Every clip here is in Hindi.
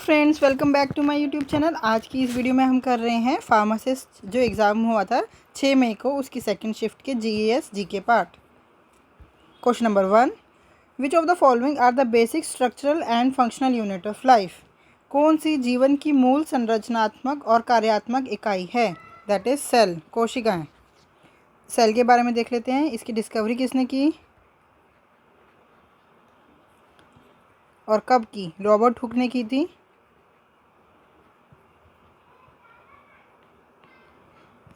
Friends, welcome back to my YouTube channel. आज की इस वीडियो में हम कर रहे हैं फार्मासिस्ट जो एग्ज़ाम हुआ था 6 मई को, उसकी सेकंड शिफ्ट के GS GK part. Question number 1, which of the following are the basic structural and functional unit of life. कौन सी जीवन की मूल संरचनात्मक और कार्यात्मक इकाई है? दैट इज़ सेल, कोशिकाएँ। सेल के बारे में देख लेते हैं। इसकी डिस्कवरी किसने की और कब की? रॉबर्ट हुक ने की थी।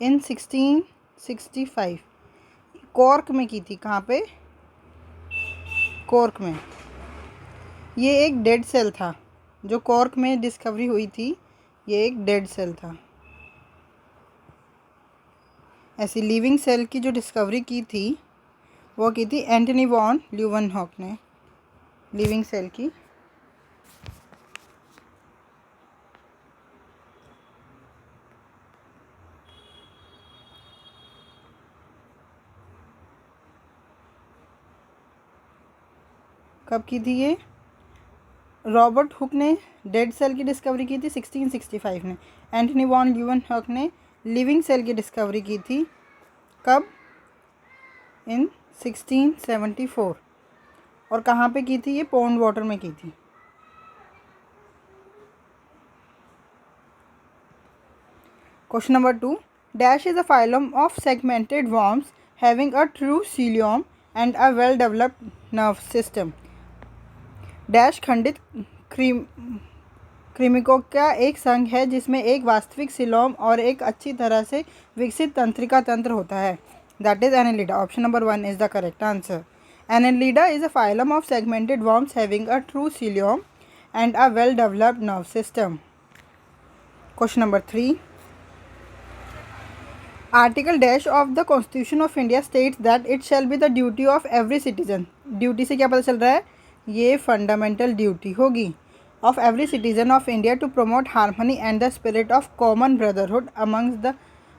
इन 1665 कॉर्क में की थी। कहाँ पे? कॉर्क में। ये एक डेड सेल था जो कॉर्क में डिस्कवरी हुई थी। ये एक डेड सेल था। ऐसी लिविंग सेल की जो डिस्कवरी की थी वो की थी एंटनी वॉन ल्यूवेनहॉक ने, लिविंग सेल की। कब की थी ये? रॉबर्ट हुक ने डेड सेल की डिस्कवरी की थी 1665 में। एंटनी वॉन ल्यूवेनहॉक ने लिविंग सेल की डिस्कवरी की थी कब? इन 1674। और कहाँ पे की थी ये? पॉन्ड वाटर में की थी। Question number 2, dash is a phylum of segmented worms having a true coelom and a well developed nerve system. Dash खंडित कृमिकों का एक संघ है जिसमें एक वास्तविक सीलोम और एक अच्छी तरह से विकसित तंत्रिका तंत्र होता है। That is annelida. Option number 1 is the correct answer. Annelida is a phylum of segmented worms having a true coelom and a well developed nerve system. Question number 3, article dash of the constitution of India states that it shall be the duty of every citizen. Duty से क्या पता चल रहा है? ये फंडामेंटल ड्यूटी होगी of every citizen of India to promote harmony and the spirit of common brotherhood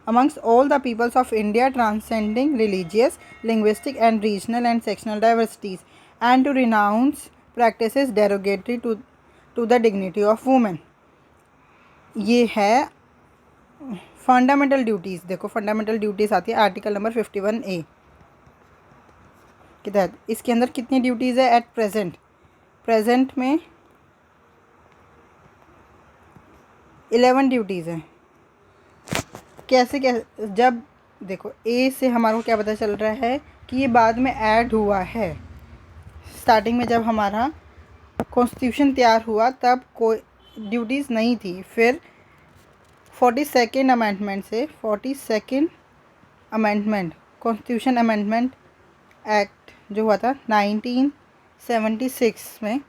amongst all the peoples of India, transcending religious, linguistic and regional and sectional diversities, and to renounce practices derogatory to the dignity of women। ये है फंडामेंटल ड्यूटीज़। देखो फंडामेंटल ड्यूटीज़ आती है आर्टिकल नंबर 51A के तहत। इसके अंदर कितनी ड्यूटीज़ है एट प्रेजेंट? प्रेजेंट में 11 ड्यूटीज़ हैं। कैसे जब देखो ए से हमारे को क्या पता चल रहा है कि ये बाद में ऐड हुआ है। स्टार्टिंग में जब हमारा कॉन्स्टिट्यूशन तैयार हुआ तब कोई ड्यूटीज़ नहीं थी। फिर 42nd अमेंडमेंट से 42nd amendment constitution amendment act जो हुआ था 1976 में,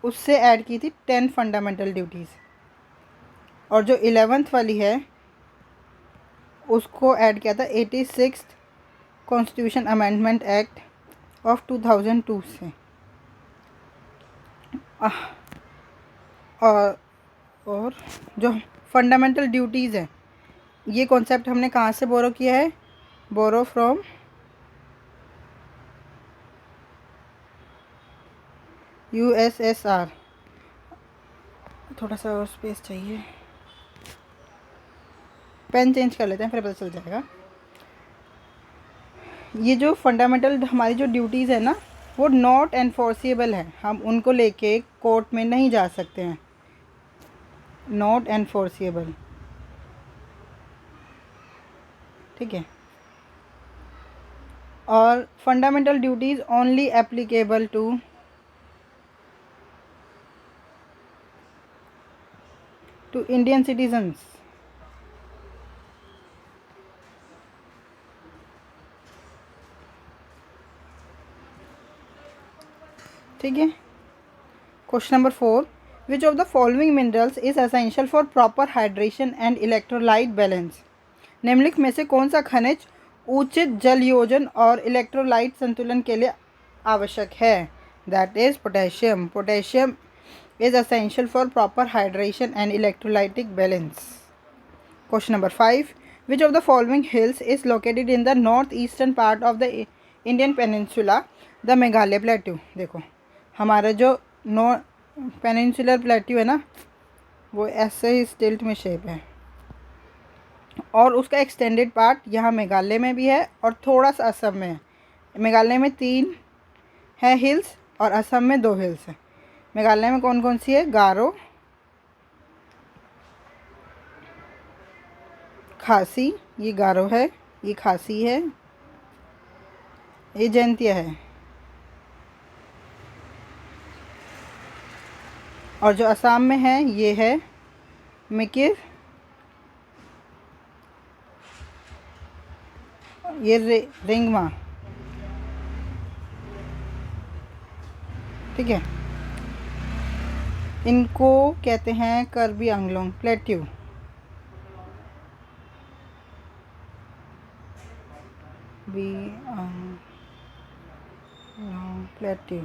उससे ऐड की थी 10 फंडामेंटल ड्यूटीज़। और जो 11th वाली है उसको ऐड किया था 86th constitution amendment act of 2002 से। और जो फंडामेंटल ड्यूटीज़ हैं ये कॉन्सेप्ट हमने कहाँ से बोरो किया है? Borrow from USSR। थोड़ा सा और स्पेस चाहिए, पेन चेंज कर लेते हैं फिर पता चल जाएगा। ये जो फंडामेंटल हमारी जो ड्यूटीज़ है ना वो नॉट एनफोर्सिएबल है। हम उनको लेके कोर्ट में नहीं जा सकते हैं। नॉट एनफोर्सिएबल, ठीक है। और fundamental duties only applicable to Indian citizens. ठीक है। Question number 4, which of the following minerals is essential for proper hydration and electrolyte balance. निम्नलिखित में से कौन सा खनिज उचित जल योजन और इलेक्ट्रोलाइट संतुलन के लिए आवश्यक है? That is potassium. Potassium is essential for proper hydration and electrolytic balance. Question number 5, which of the following hills is located in the north eastern part of the Indian peninsula, the Meghalaya plateau. देखो हमारा जो पेनिनसुलर प्लेट्यू है ना, वो ऐसे ही स्टिल्ट में शेप है, और उसका एक्सटेंडेड पार्ट यहाँ मेघालय में भी है और थोड़ा सा असम में है। मेघालय में 3 है हिल्स और असम में 2 हिल्स है। मेघालय में कौन कौन सी है? गारो, खासी, ये गारो है, ये खासी है, ये जयंतिया है, और जो असम में है ये है मिकिर, ये रिंगमा। ठीक है, इनको कहते हैं Karbi Anglong plateau. B plateau.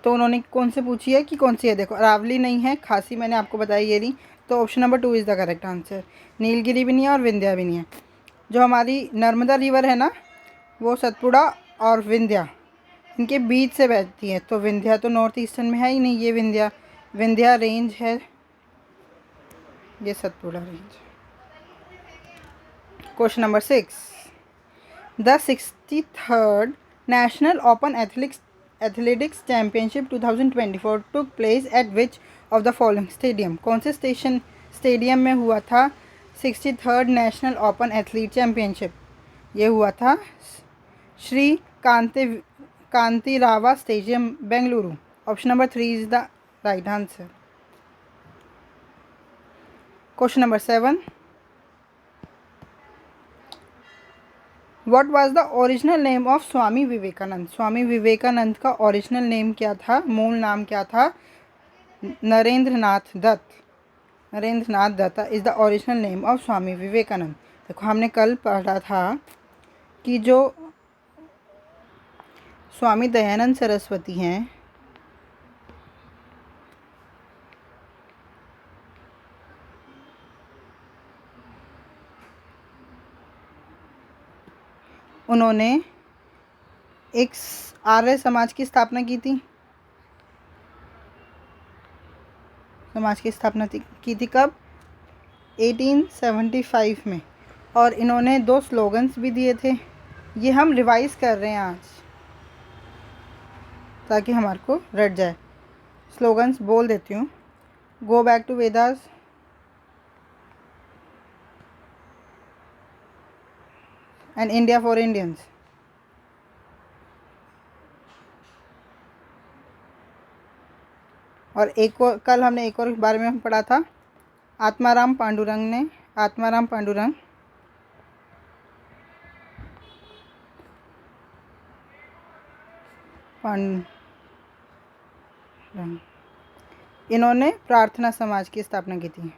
तो उन्होंने कौन से पूछी है कि कौन सी है? देखो, अरावली नहीं है, खासी मैंने आपको बताई ये नहीं, तो option number 2 is the correct answer. Nilgiri भी नहीं है और विंध्या भी नहीं है। जो हमारी नर्मदा रिवर है ना, वो सतपुड़ा और विंध्या इनके बीच से बहती है, तो विंध्या तो नॉर्थ ईस्टर्न में है ही नहीं, ये विंध्या रेंज है, ये Satpura range. Question number 6, the 63rd national open athletics championship 2024 took place at which of the following stadium? कौन से स्टेडियम में हुआ था 63rd national open athlete championship? ये हुआ था Shri Kanteerava stadium, Bengaluru. Option number 3 is the right answer. Question number 7, what was the original name of Swami Vivekananda? Swami Vivekananda का ओरिजिनल नेम क्या था, मूल नाम क्या था? Narendranath Datta. Narendranath Datta is the original name of Swami Vivekananda. देखो, हमने कल पढ़ा था कि जो स्वामी दयानंद सरस्वती हैं, उन्होंने एक आर्य समाज की स्थापना की थी। समाज की स्थापना की थी कब? 1875 में। और इन्होंने 2 स्लोगन्स भी दिए थे। ये हम रिवाइज कर रहे हैं आज ताकि हमारे को रट जाए। स्लोगन्स बोल देती हूँ। Go back to Vedas, and India for Indians. और एक और कल हमने एक और बारे में पढ़ा था, आत्माराम पांडुरंग इन्होंने प्रार्थना समाज की स्थापना की थी।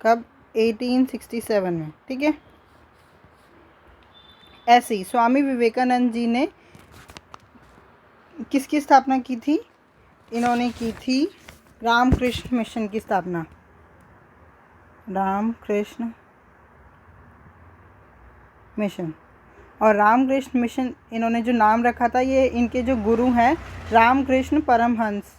कब? 1867 में। ठीक है, ऐसे ही स्वामी विवेकानंद जी ने किसकी स्थापना की थी? इन्होंने की थी रामकृष्ण मिशन की स्थापना। रामकृष्ण मिशन। और रामकृष्ण मिशन इन्होंने जो नाम रखा था, ये इनके जो गुरु हैं रामकृष्ण परमहंस।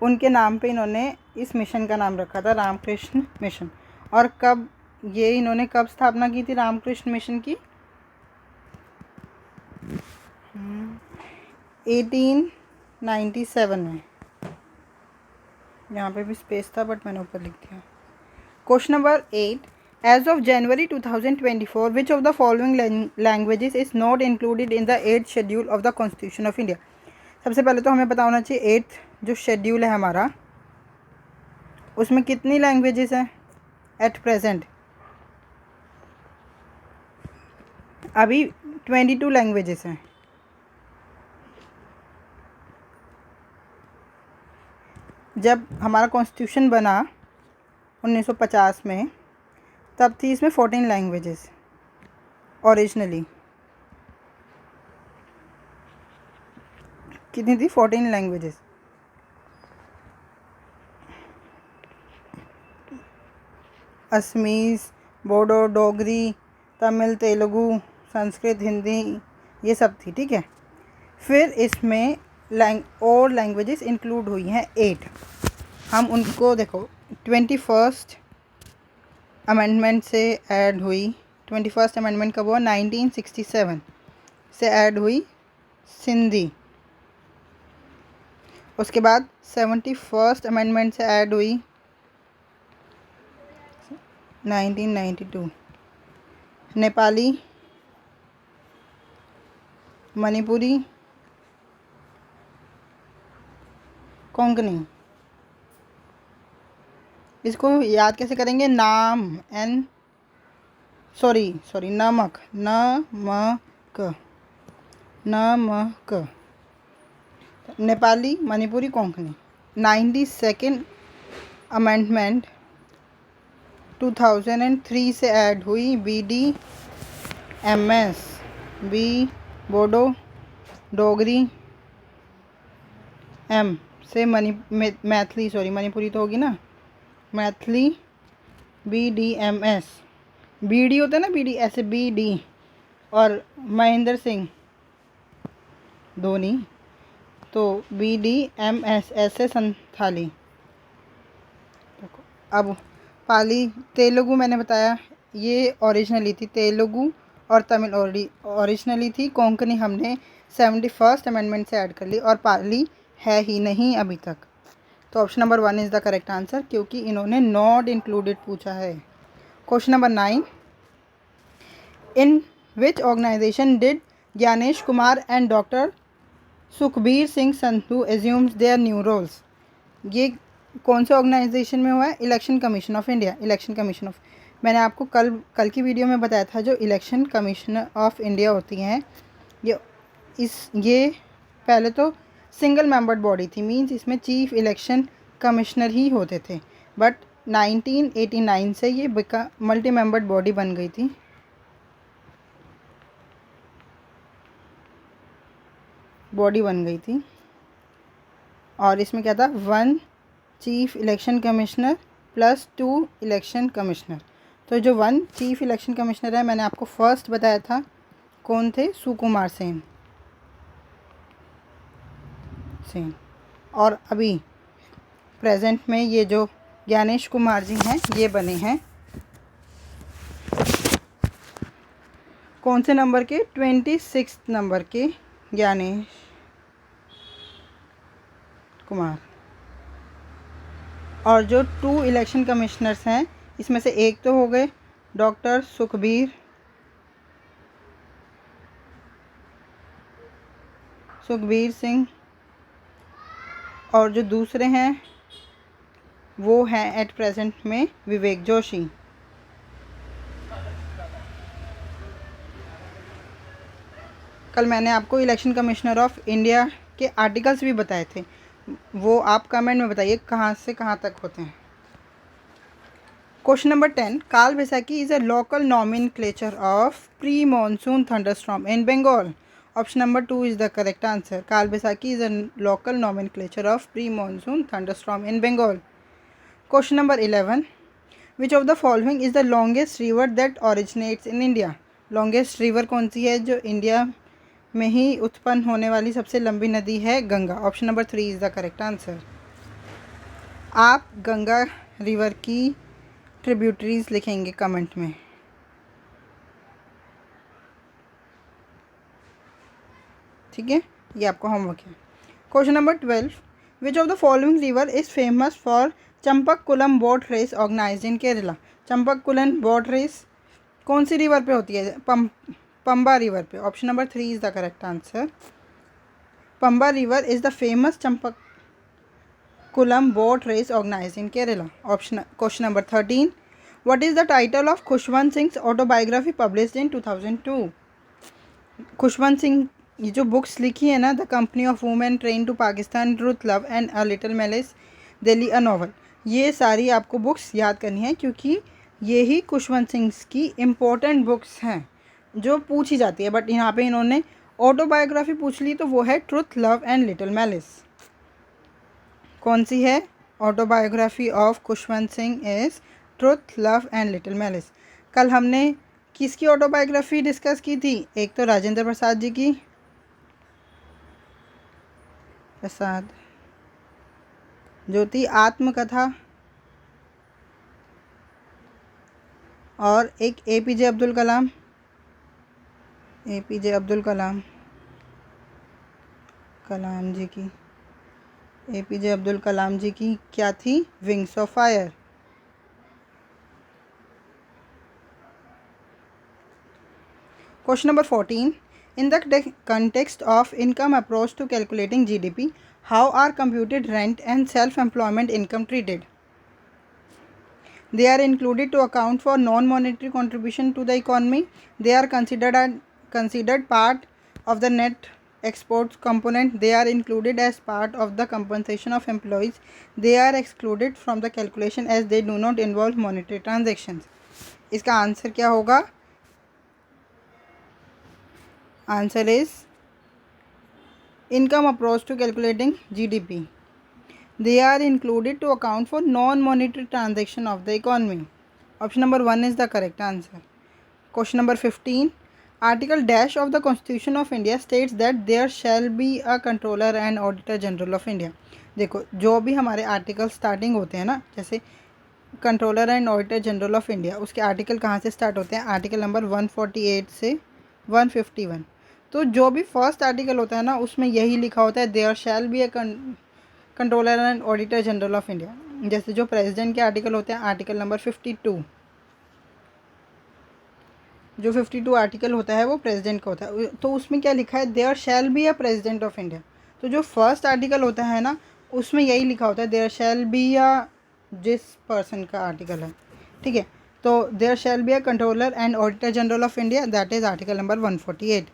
उनके नाम पे इन्होंने इस मिशन का नाम रखा था रामकृष्ण मिशन। और कब इन्होंने स्थापना की थी रामकृष्ण मिशन की? 1897 में। यहाँ पे भी स्पेस था बट मैंने ऊपर लिख दिया। Question number 8, as of January 2024 which of the following languages is not included in the 8th schedule of the constitution of India? सबसे पहले तो हमें पता होना चाहिए 8th जो शेड्यूल है हमारा, उसमें कितनी लैंग्वेजेस हैं एट प्रेजेंट? अभी 22 लैंग्वेजेस हैं। जब हमारा कॉन्स्टिट्यूशन बना 1950 में, तब थी इसमें 14 लैंग्वेजेस ओरिजिनली। कितनी थी? 14 लैंग्वेजेस। असमीज़, बोडो, डोगरी, तमिल, तेलुगु, संस्कृत, हिंदी, ये सब थी, ठीक है। फिर इसमें और लैंग्वेजेस इंक्लूड हुई हैं 8। हम उनको देखो 21st अमेंडमेंट से ऐड हुई। 21st अमेंडमेंट कब हुआ? 1967 से ऐड हुई सिंधी। उसके बाद 71st अमेंडमेंट से ऐड हुई 1992 नेपाली, मणिपुरी, कोंकणी। इसको याद कैसे करेंगे? नाम नमक, नमक, नेपाली, मणिपुरी, कोंकणी। 92nd अमेंडमेंट 2003 से ऐड हुई BDMS, बोडो, डोगरी, M से मैथिली, मणिपुरी तो होगी ना, मैथिली, BDMS। BD होता है ना, BD, ऐसे BD। और महेंद्र सिंह धोनी, तो BDMS ऐसे संथाली। अब पाली, तेलुगु मैंने बताया ये ओरिजिनली थी, तेलुगु और तमिल ओरिजिनली थी। कोंकणी हमने 71st अमेंडमेंट से ऐड कर ली, और पाली है ही नहीं अभी तक। तो option number 1 is the correct answer, क्योंकि इन्होंने नॉट इंक्लूडेड पूछा है। Question number 9, in which organisation did Gyanesh Kumar and doctor Sukhbir Singh Sandhu assumes their new roles? ये कौन से ऑर्गेनाइजेशन में हुआ है? Election commission of India. Election commission of, मैंने आपको कल की वीडियो में बताया था, जो इलेक्शन कमीशन ऑफ इंडिया होती हैं ये पहले तो सिंगल मेंबर्ड बॉडी थी, मींस इसमें चीफ इलेक्शन कमिश्नर ही होते थे, बट 1989 से ये मल्टी मेंबर्ड बॉडी बन गई थी। और इसमें क्या था? 1 chief election commissioner plus 2 election commissioner. तो जो 1 चीफ इलेक्शन कमिश्नर है, मैंने आपको फर्स्ट बताया था कौन थे? सुकुमार सेन। और अभी प्रेजेंट में ये जो ज्ञानेश कुमार जी हैं, ये बने हैं कौन से नंबर के? 26 नंबर के ज्ञानेश कुमार। और जो 2 इलेक्शन कमिश्नर्स हैं, इसमें से एक तो हो गए डॉक्टर सुखबीर सिंह, और जो दूसरे हैं वो हैं एट प्रेजेंट में विवेक जोशी। कल मैंने आपको इलेक्शन कमिश्नर ऑफ इंडिया के आर्टिकल्स भी बताए थे, वो आप कमेंट में बताइए कहाँ से कहाँ तक होते हैं। Question number 10, Kal Baisakhi is a local nomenclature of pre monsoon thunderstorm in Bengal. Option number 2 is the correct answer. Kal Baisakhi is a local nomenclature of pre monsoon thunderstorm in Bengal. Question number 11, which of the following is the longest river that originates in India? Longest river कौन सी है जो इंडिया में ही उत्पन्न होने वाली सबसे लंबी नदी है? Ganga. Option number 3 is the correct answer. आप गंगा रिवर की ट्रिब्यूटरीज लिखेंगे कमेंट में, ठीक है, ये आपका होमवर्क है। Question number 12, which of the following river is famous for Champakkulam boat race organised in Kerala? Champakkulam boat race कौन सी रिवर पे होती है? पंबा रिवर पे। Option number 3 is the correct answer. Pamba river is the famous Champakkulam boat race organised in Kerala. Question number 13, what is the title of Khushwant Singh autobiography published in 2002? Khushwant Singh ये जो बुक्स लिखी है ना, the company of women train to Pakistan, truth, love and a little malice, Delhi a novel, ये सारी आपको बुक्स याद करनी है, क्योंकि ये ही खुशवंत सिंह की इम्पोर्टेंट बुक्स हैं जो पूछी जाती है। बट यहाँ पे इन्होंने ऑटोबायोग्राफी पूछ ली, तो वो है truth, love and little malice. कौन सी है? Autobiography of Khushwant Singh is truth, love and little malice. कल हमने किसकी ऑटोबायोग्राफी डिस्कस की थी? एक तो राजेंद्र प्रसाद जी की, प्रसाद जो थी आत्मकथा, और एक एपीजे अब्दुल कलाम, एपीजे अब्दुल कलाम जी की, एपीजे अब्दुल कलाम जी की क्या थी? Wings of fire. Question number 14. In the context of income approach to calculating GDP, how are computed rent and self-employment income treated? They are included to account for non-monetary contribution to the economy. They are considered part of the net exports component. They are included as part of the compensation of employees. They are excluded from the calculation as they do not involve monetary transactions. इसका आंसर क्या होगा? Answer is income approach to calculating GDP. They are included to account for non-monetary transaction of the economy. Option number 1 is the correct answer. Question number 15. Article dash of the Constitution of India states that there shall be a controller and auditor general of India. देखो जो भी हमारे आर्टिकल स्टार्टिंग होते हैं ना, जैसे controller and auditor general of India, उसके आर्टिकल कहाँ से स्टार्ट होते हैं? आर्टिकल नंबर 148 से 151। तो जो भी फर्स्ट आर्टिकल होता है ना, उसमें यही लिखा होता है there shall be a controller and auditor general of India. जैसे जो प्रेसिडेंट के आर्टिकल होते हैं, आर्टिकल नंबर 52, जो 52 आर्टिकल होता है वो प्रेसिडेंट का होता है, तो उसमें क्या लिखा है? There shall be a president of India. तो जो फर्स्ट आर्टिकल होता है ना, उसमें यही लिखा होता है देयर शैल बी अ, जिस पर्सन का आर्टिकल है, ठीक है। तो there shall be a controller and auditor general of India, that is article number 148।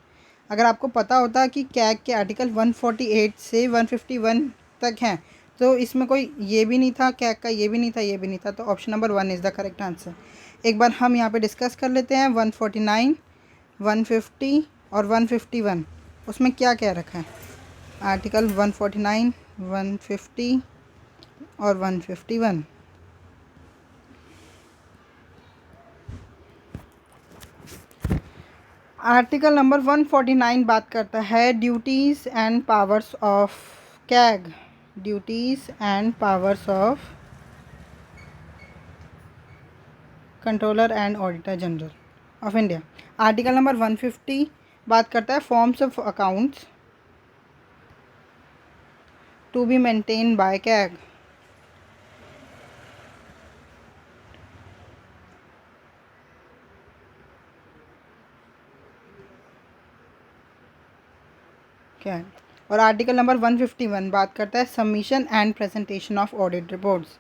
अगर आपको पता होता कि कैग के आर्टिकल 148 से 151 तक हैं, तो इसमें कोई ये भी नहीं था कैग का, ये भी नहीं था, ये भी नहीं था, तो option number 1 is the correct answer. एक बार हम यहाँ पे डिस्कस कर लेते हैं 149, 150 और 151, उसमें क्या क्या रखा है? आर्टिकल 149, 150 और 151। आर्टिकल नंबर 149 बात करता है duties and powers of CAG, duties and powers of controller and auditor general of India. Article number 150 बात करता है forms of accounts to be maintain by CAG. CAG. और आर्टिकल नंबर 151 बात करता है submission and presentation of audit reports.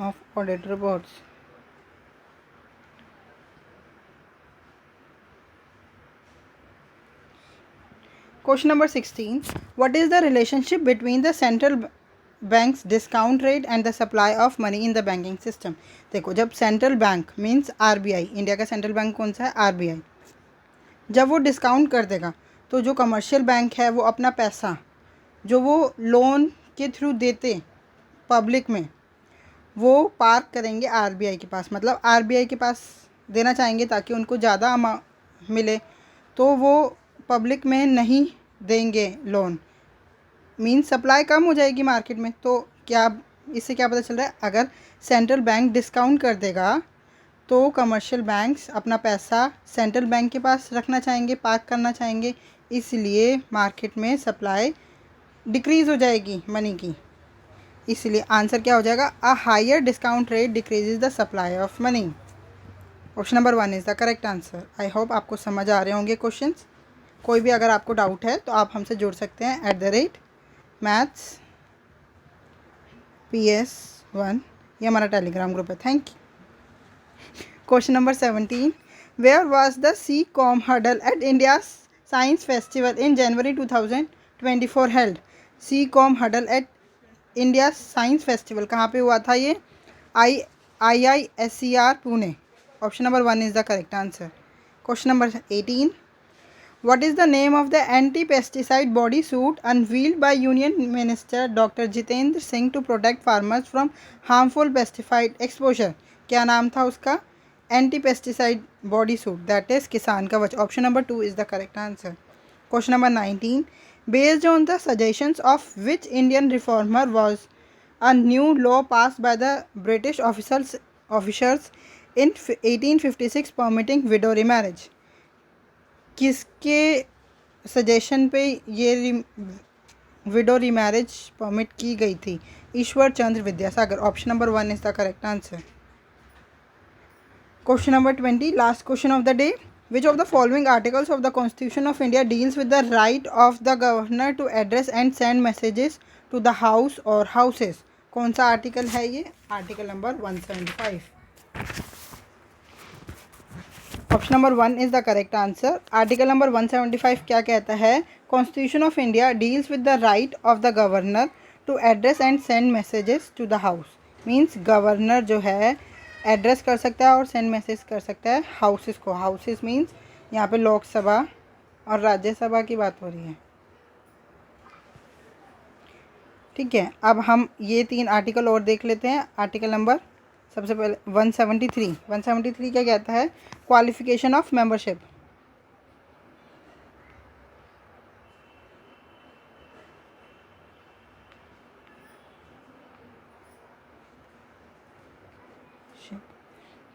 of audit reports. Question number 16. What is the relationship between the central bank's discount rate and the supply of money in the banking system? देखो जब central bank means RBI, India का सेंट्रल बैंक कौन सा है? आरबीआई, जब वो डिस्काउंट कर देगा तो जो कमर्शियल बैंक है वो अपना पैसा जो वो लोन के थ्रू देते पब्लिक में, वो पार्क करेंगे आरबीआई के पास, मतलब आरबीआई के पास देना चाहेंगे ताकि उनको ज़्यादा अमाउंट मिले, तो वो पब्लिक में नहीं देंगे लोन, मीन्स सप्लाई कम हो जाएगी मार्केट में। तो क्या इससे क्या पता चल रहा है? अगर सेंट्रल बैंक डिस्काउंट कर देगा तो कमर्शियल बैंक्स अपना पैसा सेंट्रल बैंक के पास रखना चाहेंगे, पार्क करना चाहेंगे, इसलिए मार्केट में सप्लाई डिक्रीज़ हो जाएगी मनी की। इसलिए आंसर क्या हो जाएगा? A higher discount rate decreases the supply of money. Option number 1 is the correct answer. I hope आपको समझ आ रहे होंगे क्वेश्चंस। कोई भी अगर आपको डाउट है तो आप हमसे जुड़ सकते हैं @maths PS1, ये हमारा टेलीग्राम ग्रुप है। Thank you. Question number 17. Where was the CCOM hurdle at India science festival in January 2024 held? CCOM hurdle at India science festival कहाँ पे हुआ था? ये IISER Pune. Option number 1 is the correct answer. Question number 18. What is the name of the anti-pesticide bodysuit unveiled by Union Minister Dr. Jitendra Singh to protect farmers from harmful pesticide exposure? क्या नाम था उसका? Anti-pesticide bodysuit, that is किसान कवच. Option number 2 is the correct answer. Question number 19. Based on the suggestions of which Indian reformer was a new law passed by the British officers in 1856 permitting widow remarriage? किसके सजेशन पे ये विडो रीमैरिज परमिट की गई थी? Ishwar Chandra Vidyasagar. Option number 1 is the correct answer. Question number 20, last question of the day. Which of the following articles of the constitution of India deals with the right of the governor to address and send messages to the house और हाउसेस? कौन सा आर्टिकल है ये? Article number 175. Option number 1 is the correct answer. Article number 175 क्या कहता है? Constitution of India deals with the right of the governor to address and send messages to the house. Means governor जो है एड्रेस कर सकता है और सेंड मैसेज कर सकता है हाउसेस को. हाउसेस मीन्स यहाँ पे लोकसभा और राज्यसभा की बात हो रही है. ठीक है, अब हम ये 3 आर्टिकल और देख लेते हैं. आर्टिकल नंबर सबसे पहले 173 क्या कहता है? Qualification of membership.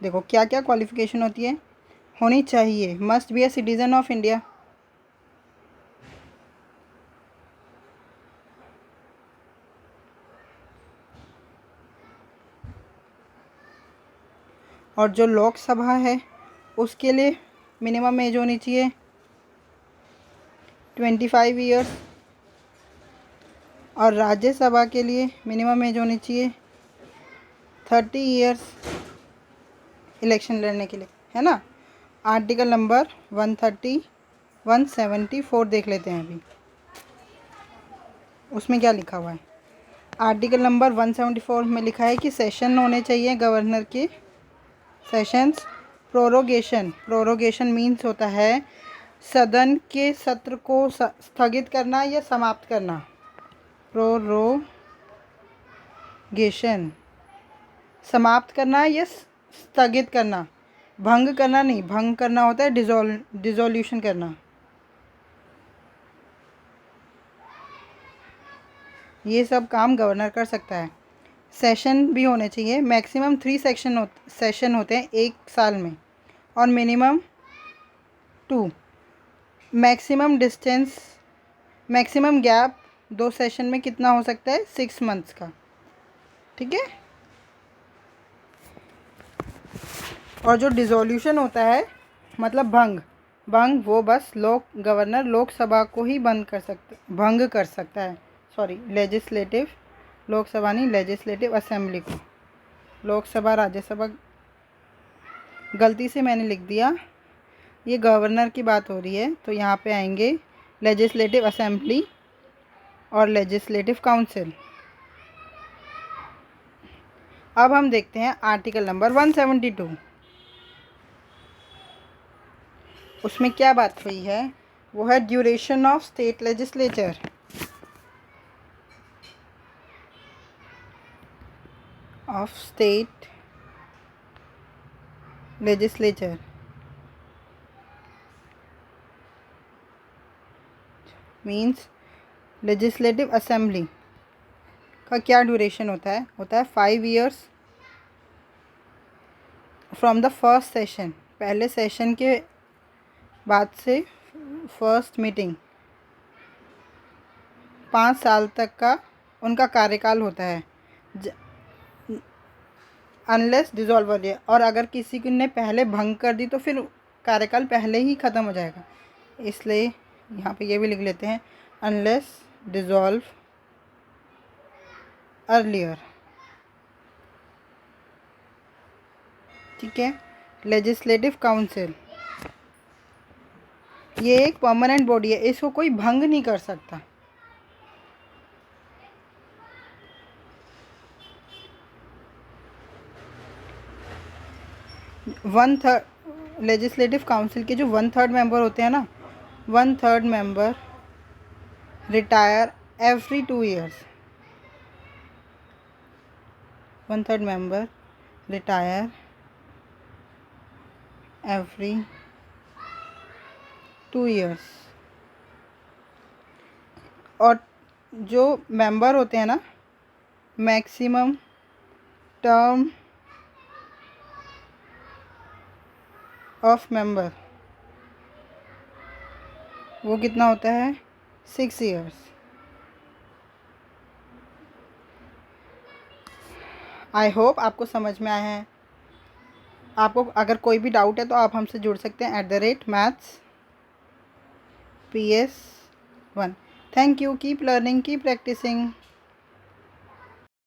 देखो क्या क्या क्वालिफिकेशन होती है. होनी चाहिए, must be a citizen of India. और जो लोकसभा है उसके लिए मिनिमम एज होनी चाहिए 25 ईयर्स. और राज्यसभा के लिए मिनिमम एज होनी चाहिए 30 ईयर्स इलेक्शन लड़ने के लिए, है ना. आर्टिकल नंबर 174 देख लेते हैं अभी, उसमें क्या लिखा हुआ है. आर्टिकल नंबर 174 में लिखा है कि सेशन होने चाहिए गवर्नर के. सेशंस. प्रोरोगेशन मीन्स होता है सदन के सत्र को स्थगित करना या समाप्त करना. प्रोरोगेशन समाप्त करना या स्थगित करना. भंग करना नहीं, भंग करना होता है डिसोल्यूशन करना. ये सब काम गवर्नर कर सकता है. सेशन भी होने चाहिए. मैक्सिमम 3 सेशन होते हैं एक साल में और मिनिमम 2. मैक्सिमम गैप 2 सेशन में कितना हो सकता है? 6 मंथ्स का. ठीक है. और जो डिसोल्यूशन होता है मतलब भंग वो बस गवर्नर लोकसभा को ही भंग कर सकता है. सॉरी, लेजिस्लेटिव, लोकसभा नहीं, लेजिस्लेटिव असेंबली को. लोकसभा राज्यसभा गलती से मैंने लिख दिया. ये गवर्नर की बात हो रही है तो यहाँ पे आएंगे लेजिस्लेटिव असेंबली और लेजिस्लेटिव काउंसिल. अब हम देखते हैं आर्टिकल नंबर 172. उसमें क्या बात हुई है? वो है duration of state legislature. Of state legislature means legislative assembly का क्या ड्यूरेशन होता है? 5 years from the first session. पहले सेशन के बाद से फर्स्ट मीटिंग 5 साल तक का उनका कार्यकाल होता है. अनलेस डिज़ोल्व हो जाए, और अगर किसी ने पहले भंग कर दी तो फिर कार्यकाल पहले ही ख़त्म हो जाएगा. इसलिए यहाँ पे ये भी लिख लेते हैं अनलेस डिज़ोल्व अर्लियर. ठीक है. लेजिस्लेटिव काउंसिल ये एक परमानेंट बॉडी है, इसको कोई भंग नहीं कर सकता. लेजिस्लेटिव काउंसिल के जो 1/3 मेंबर होते हैं ना, 1/3 member retire every 2 years. 1/3 member retire every 2 years. और जो मेंबर होते हैं ना, मैक्सिमम टर्म ऑफ मेंबर, वो कितना होता है? 6 years. आई होप आपको समझ में आया है। आपको अगर कोई भी डाउट है तो आप हमसे जुड़ सकते हैं @mathsps1. Thank you. Keep learning, keep practising.